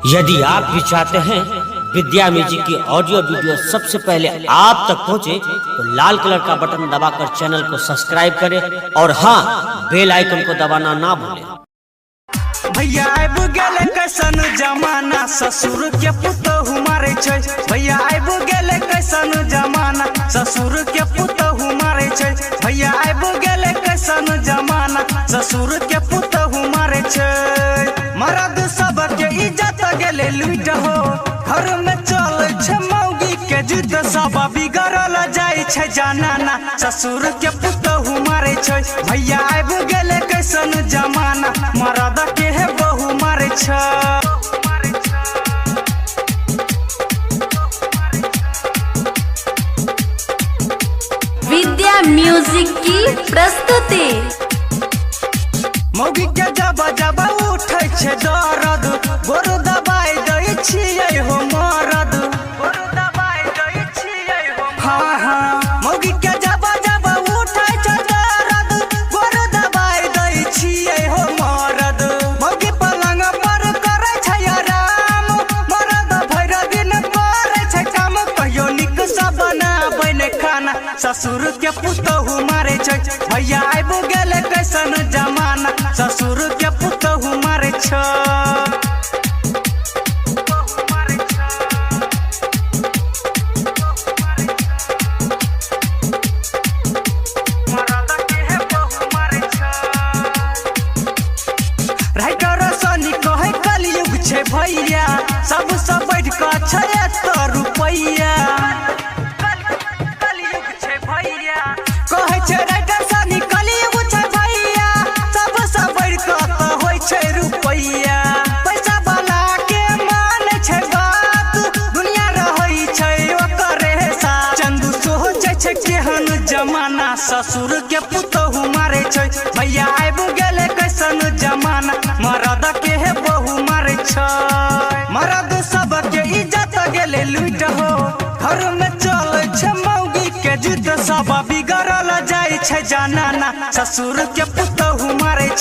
यदि आप भी चाहते हैं विद्या म्यूजिक की ऑडियो वीडियो सबसे पहले आप तक पहुंचे तो लाल कलर का बटन दबाकर चैनल को सब्सक्राइब करें और हाँ, बेल आइकन को दबाना ना भूलें। भैया आब गेले कैसन जमाना, ससुर के पुतहु मारे छै। भैया आब गेले कैसन जमाना, ससुर के पुतहु मारे छै। भैया आब गेले कैसन जमाना, ससुर के पुतहु मारे छै। मर्द सब के इज्जत गेले लूट हो, घर में चले छै मौगी के जुद्ध। सब बिगड़ल जाय छै जनाना, ससुर के पुतहु मारे छै। भैया आब गेले कैसन जमाना, मर्द के है बहु मारे छै। विद्या म्यूजिक की प्रस्तुति। मौगी के जब जब उठै छै दर्द, गोर दबाई दै छियै हो मरद। हाँ हाँ, मौगी के जब जब उठै छै दर्द, गोर दबाई दै छियै हो मरद। मौगी पलंग पर करै छै आराम, मरद भैर दिन करै छै काम। कहियो नीक सँ बनाबै नै खाना, ससुर के पुतहु मारे छै। भैया आब गेले कैसन जमाना, ससुर के पुतहु मारे छै। कलयुग छै भैया, सबसे बढ़ कऽ छै तो रुपैया। कहै छै राइटर सनी कलयुग छै भैया, सबसे बढ़ कऽ तो होइ छै रुपैया। पैसा वाला के मान छै बात, दुनिया रहै छै ओकरे साथ। चंदू सोचै छै केहन जमाना, ससुर के पुतहु मारे छै। भैया आब गेले कैसन जमाना, मर्द के है बहु मारे छै। मर्द सब के इज्जत गेले लूट हो, घर में चले छै मौगी के जुद्ध। सब बिगड़ल जाय छै जनाना, ससुर के पुतहु मारे छै।